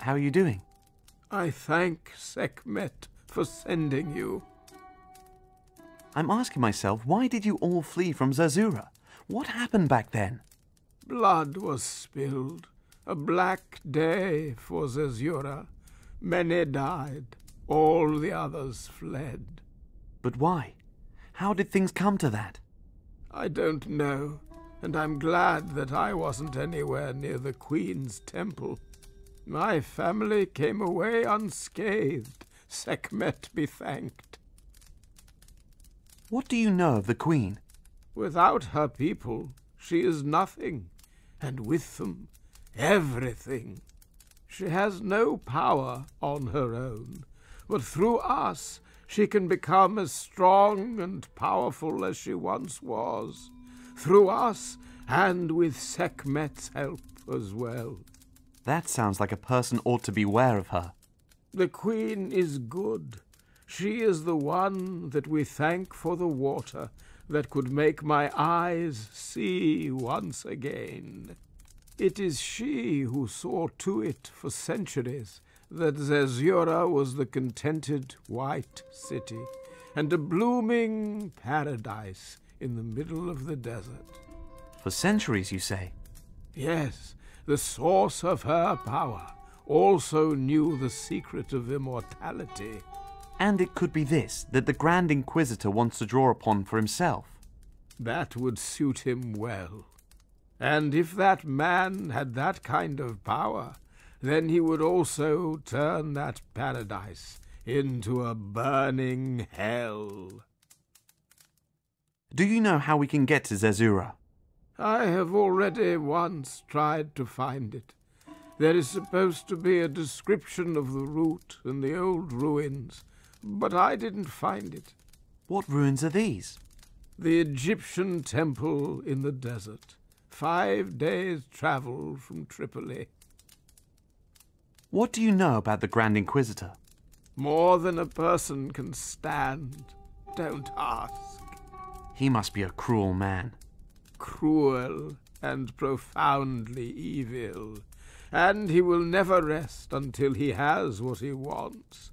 how are you doing? I thank Sekhmet for sending you. I'm asking myself, why did you all flee from Zerzur? What happened back then? Blood was spilled. A black day for Zerzur. Many died. All the others fled. But why? How did things come to that? I don't know, and I'm glad that I wasn't anywhere near the Queen's temple. My family came away unscathed. Sekhmet be thanked. What do you know of the Queen? Without her people, she is nothing, and with them, everything. She has no power on her own, but through us she can become as strong and powerful as she once was. Through us, and with Sekhmet's help as well. That sounds like a person ought to beware of her. The Queen is good. She is the one that we thank for the water that could make my eyes see once again. It is she who saw to it for centuries that Zerzur was the contented white city and a blooming paradise in the middle of the desert. For centuries, you say? Yes, the source of her power also knew the secret of immortality. And it could be this, that the Grand Inquisitor wants to draw upon for himself. That would suit him well. And if that man had that kind of power, then he would also turn that paradise into a burning hell. Do you know how we can get to Zerzur? I have already once tried to find it. There is supposed to be a description of the route and the old ruins, but I didn't find it. What ruins are these? The Egyptian temple in the desert. 5 days' travel from Tripoli. What do you know about the Grand Inquisitor? More than a person can stand. Don't ask. He must be a cruel man. Cruel and profoundly evil. And he will never rest until he has what he wants.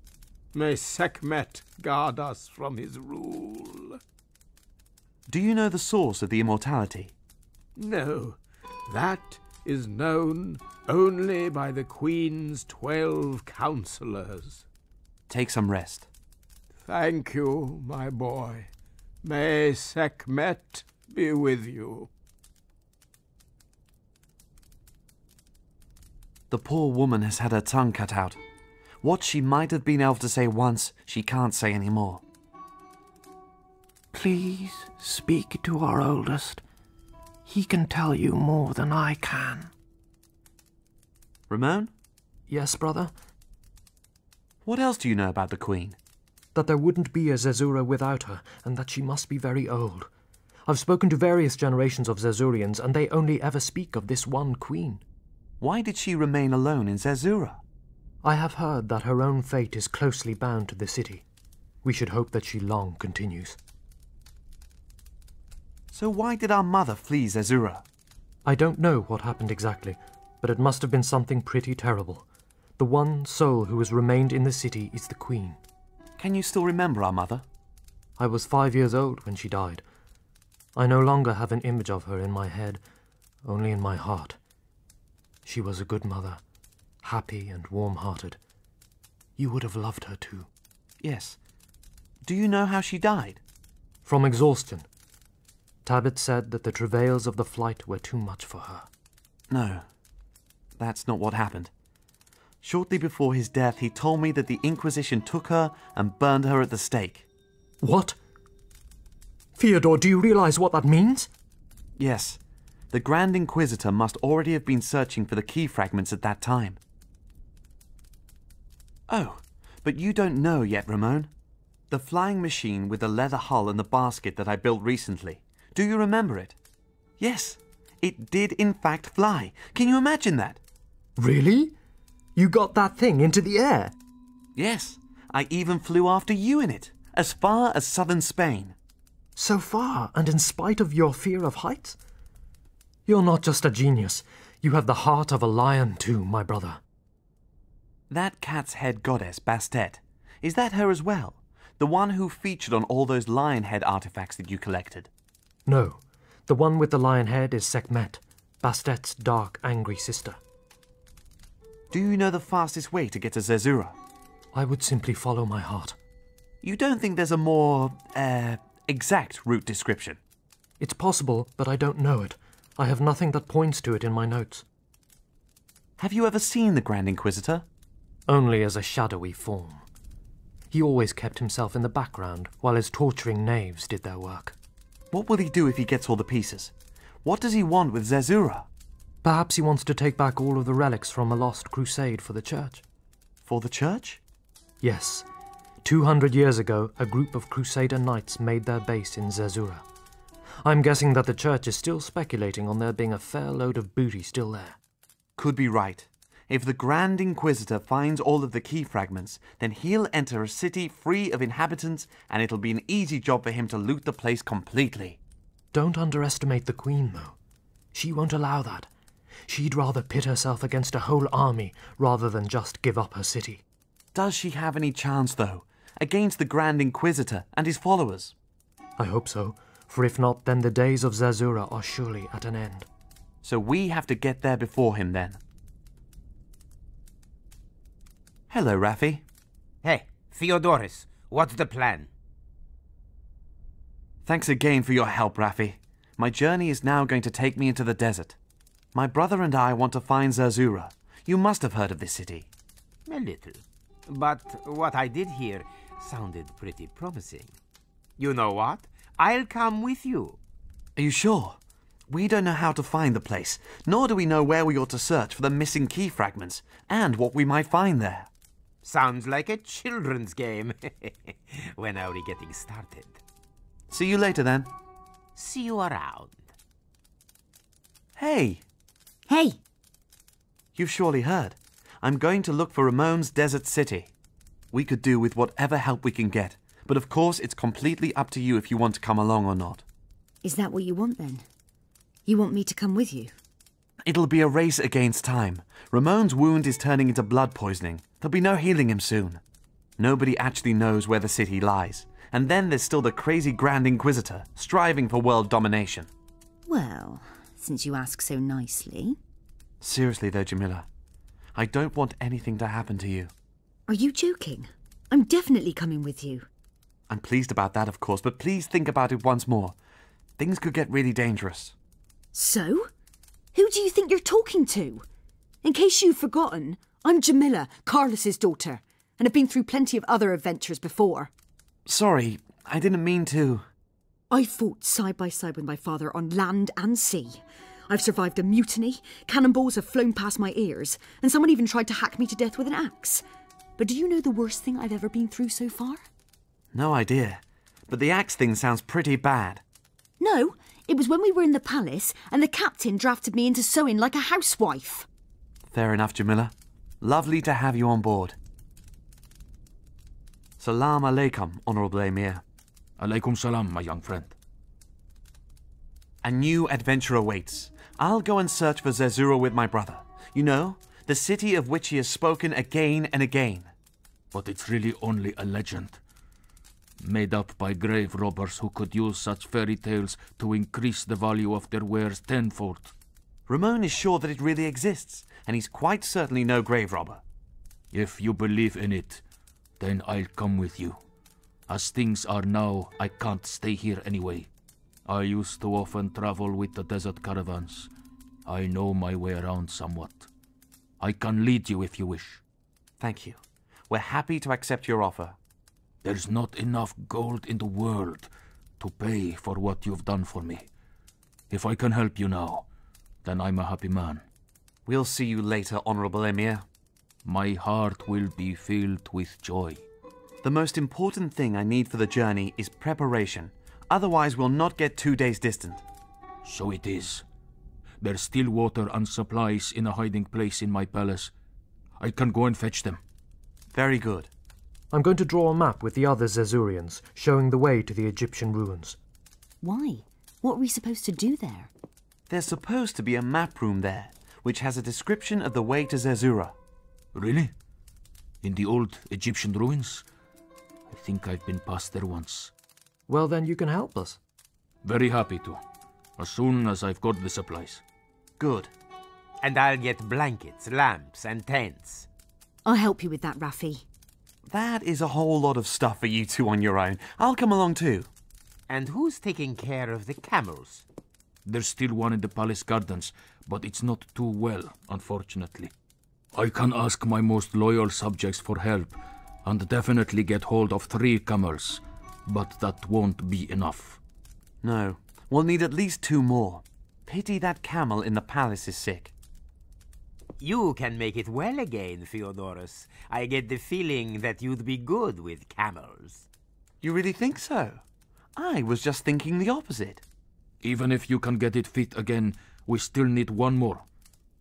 May Sekhmet guard us from his rule. Do you know the source of the immortality? No, that is known only by the Queen's 12 counselors. Take some rest. Thank you, my boy. May Sekhmet be with you. The poor woman has had her tongue cut out. What she might have been able to say once, she can't say anymore. Please speak to our oldest. He can tell you more than I can. Ramon? Yes, brother? What else do you know about the Queen? That there wouldn't be a Zerzur without her, and that she must be very old. I've spoken to various generations of Zerzurians, and they only ever speak of this one queen. Why did she remain alone in Zerzur? I have heard that her own fate is closely bound to the city. We should hope that she long continues. So why did our mother flee Zerzur? I don't know what happened exactly, but it must have been something pretty terrible. The one soul who has remained in the city is the Queen. Can you still remember our mother? I was 5 years old when she died. I no longer have an image of her in my head, only in my heart. She was a good mother, happy and warm-hearted. You would have loved her too. Yes. Do you know how she died? From exhaustion. Tabit said that the travails of the flight were too much for her. No, that's not what happened. Shortly before his death, he told me that the Inquisition took her and burned her at the stake. What? Theodore, do you realize what that means? Yes. The Grand Inquisitor must already have been searching for the key fragments at that time. Oh, but you don't know yet, Ramon. The flying machine with the leather hull and the basket that I built recently. Do you remember it? Yes, it did in fact fly. Can you imagine that? Really? You got that thing into the air? Yes, I even flew after you in it, as far as southern Spain. So far, and in spite of your fear of heights? You're not just a genius. You have the heart of a lion too, my brother. That cat's head goddess, Bastet. Is that her as well? The one who featured on all those lion head artifacts that you collected? No, the one with the lion head is Sekhmet, Bastet's dark, angry sister. Do you know the fastest way to get to Zerzur? I would simply follow my heart. You don't think there's a more, exact route description? It's possible, but I don't know it. I have nothing that points to it in my notes. Have you ever seen the Grand Inquisitor? Only as a shadowy form. He always kept himself in the background while his torturing knaves did their work. What will he do if he gets all the pieces? What does he want with Zerzur? Perhaps he wants to take back all of the relics from a lost crusade for the church. For the church? Yes. 200 years ago, a group of Crusader knights made their base in Zerzur. I'm guessing that the church is still speculating on there being a fair load of booty still there. Could be right. If the Grand Inquisitor finds all of the key fragments, then he'll enter a city free of inhabitants, and it'll be an easy job for him to loot the place completely. Don't underestimate the Queen, though. She won't allow that. She'd rather pit herself against a whole army rather than just give up her city. Does she have any chance, though, against the Grand Inquisitor and his followers? I hope so, for if not, then the days of Zerzur are surely at an end. So we have to get there before him, then. Hello, Raffi. Hey, Theodorus, what's the plan? Thanks again for your help, Raffi. My journey is now going to take me into the desert. My brother and I want to find Zerzur. You must have heard of this city. A little. But what I did hear sounded pretty promising. You know what? I'll come with you. Are you sure? We don't know how to find the place, nor do we know where we ought to search for the missing key fragments, and what we might find there. Sounds like a children's game. When are we getting started? See you later, then. See you around. Hey! Hey! You've surely heard. I'm going to look for Ramon's desert city. We could do with whatever help we can get, but of course it's completely up to you if you want to come along or not. Is that what you want, then? You want me to come with you? It'll be a race against time. Ramon's wound is turning into blood poisoning. There'll be no healing him soon. Nobody actually knows where the city lies. And then there's still the crazy Grand Inquisitor, striving for world domination. Well, since you ask so nicely. Seriously though, Jamila, I don't want anything to happen to you. Are you joking? I'm definitely coming with you. I'm pleased about that, of course, but please think about it once more. Things could get really dangerous. So? Who do you think you're talking to? In case you've forgotten, I'm Jamila, Carlos's daughter, and have been through plenty of other adventures before. Sorry, I didn't mean to. I fought side by side with my father on land and sea. I've survived a mutiny, cannonballs have flown past my ears, and someone even tried to hack me to death with an axe. But do you know the worst thing I've ever been through so far? No idea. But the axe thing sounds pretty bad. No, it was when we were in the palace and the captain drafted me into sewing like a housewife. Fair enough, Jamila. Lovely to have you on board. Salam alaikum, Honourable Emir. Alaikum salam, my young friend. A new adventure awaits. I'll go and search for Zerzur with my brother. You know, the city of which he has spoken again and again. But it's really only a legend. Made up by grave robbers who could use such fairy tales to increase the value of their wares tenfold. Ramon is sure that it really exists, and he's quite certainly no grave robber. If you believe in it, then I'll come with you. As things are now, I can't stay here anyway. I used to often travel with the desert caravans. I know my way around somewhat. I can lead you if you wish. Thank you. We're happy to accept your offer. There's not enough gold in the world to pay for what you've done for me. If I can help you now, then I'm a happy man. We'll see you later, Honourable Emir. My heart will be filled with joy. The most important thing I need for the journey is preparation. Otherwise, we'll not get 2 days distant. So it is. There's still water and supplies in a hiding place in my palace. I can go and fetch them. Very good. I'm going to draw a map with the other Zerzurians, showing the way to the Egyptian ruins. Why? What are we supposed to do there? There's supposed to be a map room there, which has a description of the way to Zerzur. Really? In the old Egyptian ruins? I think I've been past there once. Well, then you can help us. Very happy to. As soon as I've got the supplies. Good. And I'll get blankets, lamps, and tents. I'll help you with that, Raffi. That is a whole lot of stuff for you two on your own. I'll come along too. And who's taking care of the camels? There's still one in the palace gardens, but it's not too well, unfortunately. I can ask my most loyal subjects for help, and definitely get hold of 3 camels, but that won't be enough. No, we'll need at least 2 more. Pity that camel in the palace is sick. You can make it well again, Theodorus. I get the feeling that you'd be good with camels. You really think so? I was just thinking the opposite. Even if you can get it fit again, we still need 1 more.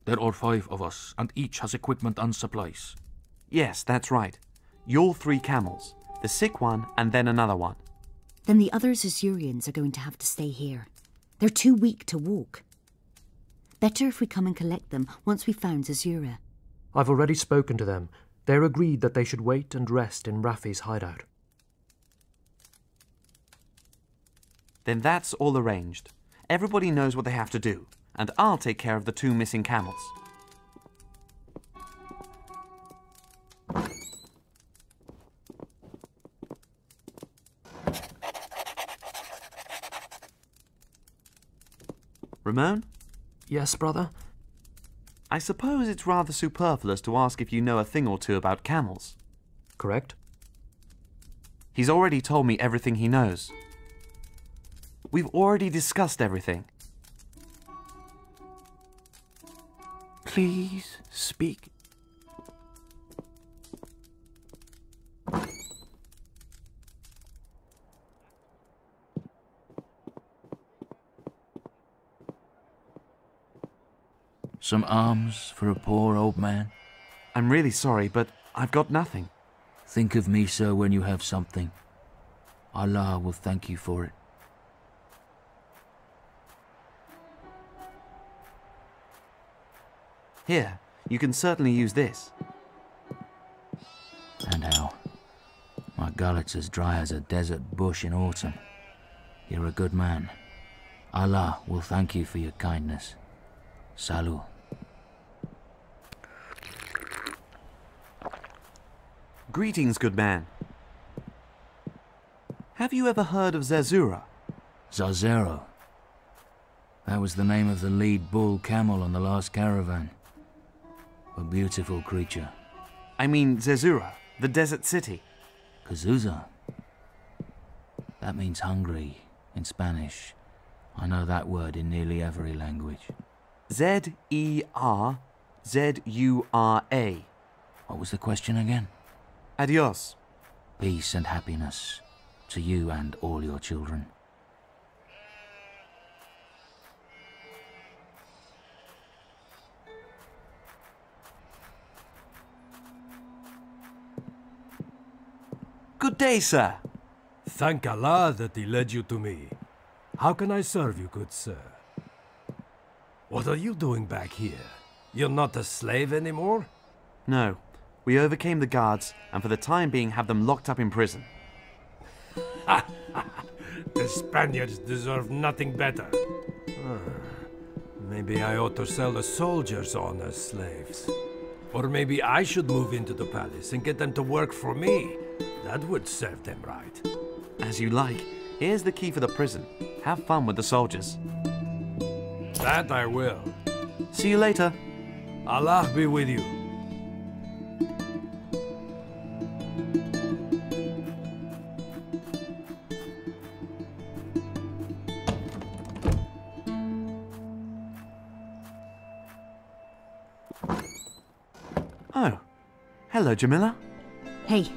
There are 5 of us, and each has equipment and supplies. Yes, that's right. You're 3 camels. The sick one, and then another one. Then the other Zerzurians are going to have to stay here. They're too weak to walk. Better if we come and collect them once we've found Zerzura. I've already spoken to them. They're agreed that they should wait and rest in Raffi's hideout. Then that's all arranged. Everybody knows what they have to do, and I'll take care of the 2 missing camels. Ramon? Yes, brother? I suppose it's rather superfluous to ask if you know a thing or two about camels. Correct? He's already told me everything he knows. We've already discussed everything. Please speak. Some alms for a poor old man? I'm really sorry, but I've got nothing. Think of me, sir, when you have something. Allah will thank you for it. Here, you can certainly use this. And how? My gullet's as dry as a desert bush in autumn. You're a good man. Allah will thank you for your kindness. Salut. Greetings, good man. Have you ever heard of Zerzura? Zerzur. That was the name of the lead bull camel on the last caravan. A beautiful creature. I mean Zerzura, the desert city. Kazuza. That means hungry in Spanish. I know that word in nearly every language. Zerzura. What was the question again? Adios. Peace and happiness to you and all your children. Good day, sir. Thank Allah that he led you to me. How can I serve you, good sir? What are you doing back here? You're not a slave anymore? No, we overcame the guards, and for the time being have them locked up in prison. The Spaniards deserve nothing better. Maybe I ought to sell the soldiers on as slaves. Or maybe I should move into the palace and get them to work for me. That would serve them right. As you like. Here's the key for the prison. Have fun with the soldiers. That I will. See you later. Allah be with you. Oh. Hello, Jamila. Hey,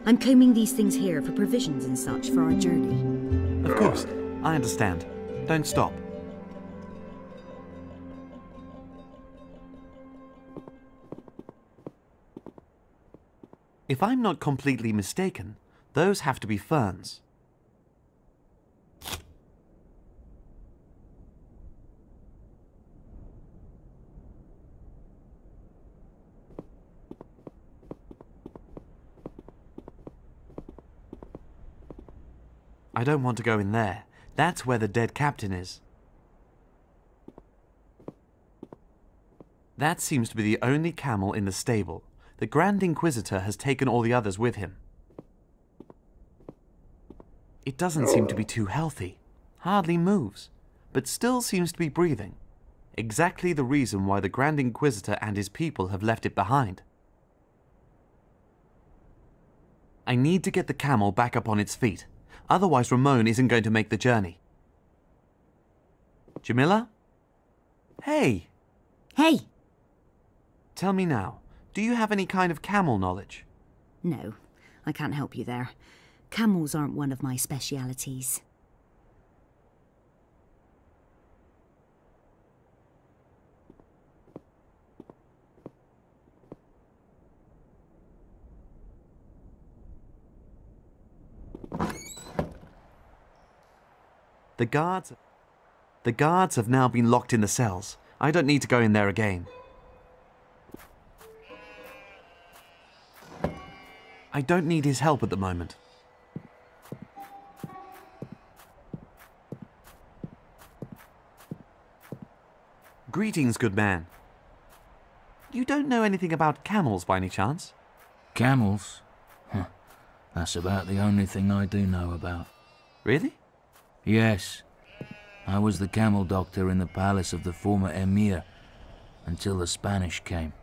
I'm combing these things here for provisions and such for our journey. Of course. I understand. Don't stop. If I'm not completely mistaken, those have to be ferns. I don't want to go in there. That's where the dead captain is. That seems to be the only camel in the stable. The Grand Inquisitor has taken all the others with him. It doesn't seem to be too healthy. Hardly moves, but still seems to be breathing. Exactly the reason why the Grand Inquisitor and his people have left it behind. I need to get the camel back up on its feet. Otherwise Ramon isn't going to make the journey. Jamila? Hey! Hey! Tell me now, do you have any kind of camel knowledge? No, I can't help you there. Camels aren't one of my specialities. The guards have now been locked in the cells. I don't need to go in there again. I don't need his help at the moment. Greetings, good man. You don't know anything about camels by any chance? Camels? Huh. That's about the only thing I do know about. Really? Yes. I was the camel doctor in the palace of the former emir until the Spanish came.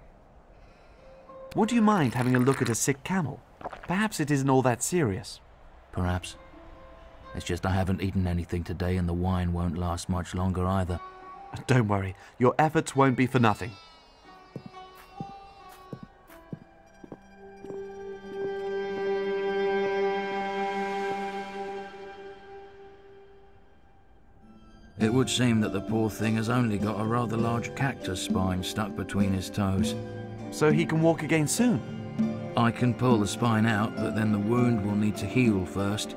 Would you mind having a look at a sick camel? Perhaps it isn't all that serious. Perhaps. It's just I haven't eaten anything today and the wine won't last much longer either. Don't worry, your efforts won't be for nothing. It would seem that the poor thing has only got a rather large cactus spine stuck between his toes. So he can walk again soon? I can pull the spine out, but then the wound will need to heal first.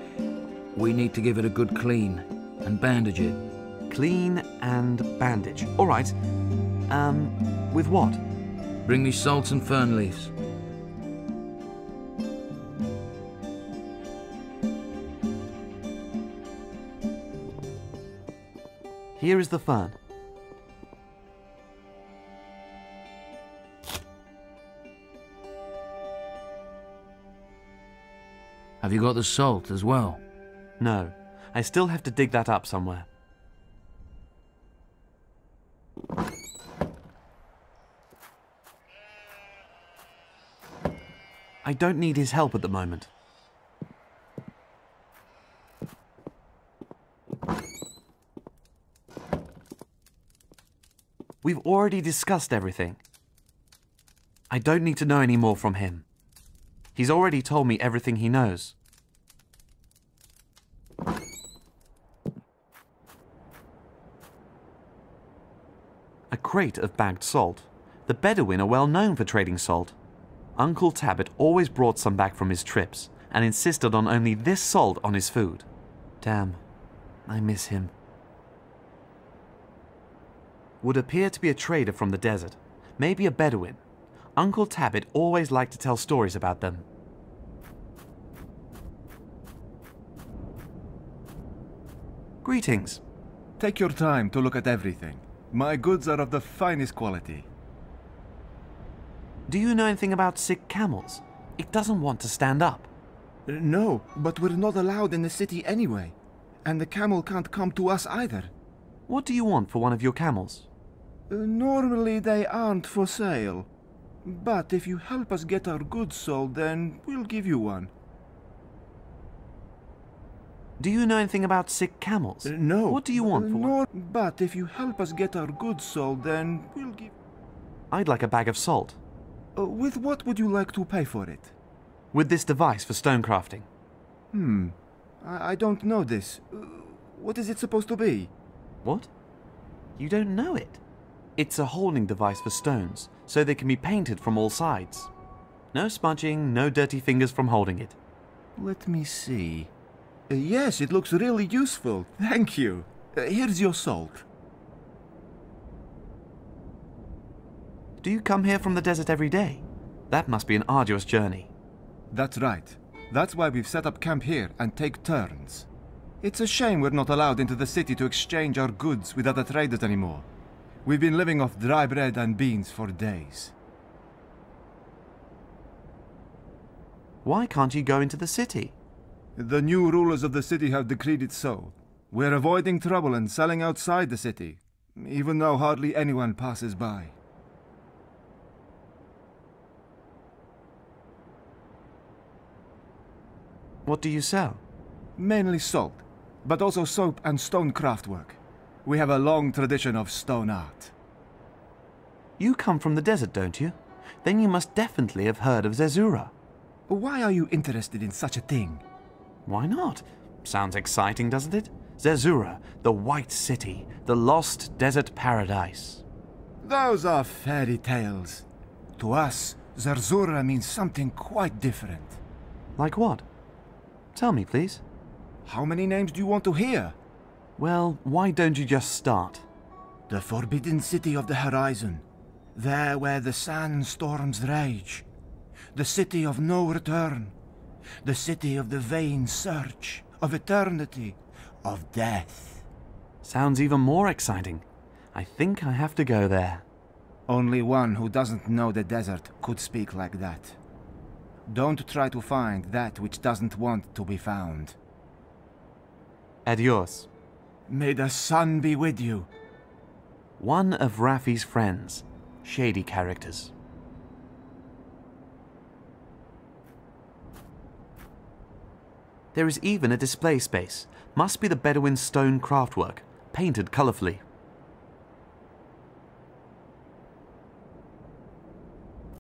We need to give it a good clean and bandage it. Clean and bandage. All right. With what? Bring me salt and fern leaves. Here is the fern. Have you got the salt as well? No, I still have to dig that up somewhere. I don't need his help at the moment. We've already discussed everything. I don't need to know any more from him. He's already told me everything he knows. A crate of bagged salt. The Bedouin are well known for trading salt. Uncle Tabit always brought some back from his trips and insisted on only this salt on his food. Damn, I miss him. Would appear to be a trader from the desert, maybe a Bedouin. Uncle Tabit always liked to tell stories about them. Greetings. Take your time to look at everything. My goods are of the finest quality. Do you know anything about sick camels? It doesn't want to stand up. No, but we're not allowed in the city anyway. And the camel can't come to us either. What do you want for one of your camels? Normally they aren't for sale. But if you help us get our goods sold, then we'll give you one. Do you know anything about sick camels? No. What do you want for one? But if you help us get our goods sold, then we'll give... I'd like a bag of salt. With what would you like to pay for it? With this device for stone crafting. I don't know this. What is it supposed to be? What? You don't know it? It's a holding device for stones, so they can be painted from all sides. No smudging, no dirty fingers from holding it. Let me see. Yes, it looks really useful. Thank you. Here's your salt. Do you come here from the desert every day? That must be an arduous journey. That's right. That's why we've set up camp here and take turns. It's a shame we're not allowed into the city to exchange our goods with other traders anymore. We've been living off dry bread and beans for days. Why can't you go into the city? The new rulers of the city have decreed it so. We're avoiding trouble and selling outside the city, even though hardly anyone passes by. What do you sell? Mainly salt, but also soap and stone craftwork. We have a long tradition of stone art. You come from the desert, don't you? Then you must definitely have heard of Zerzur. Why are you interested in such a thing? Why not? Sounds exciting, doesn't it? Zerzur, the White City, the lost desert paradise. Those are fairy tales. To us, Zerzur means something quite different. Like what? Tell me, please. How many names do you want to hear? Well, why don't you just start? The forbidden city of the horizon. There where the sandstorms rage. The city of no return. The city of the vain search, of eternity, of death. Sounds even more exciting. I think I have to go there. Only one who doesn't know the desert could speak like that. Don't try to find that which doesn't want to be found. Adios. May the sun be with you. One of Raffi's friends. Shady characters. There is even a display space. Must be the Bedouin stone craftwork, painted colourfully.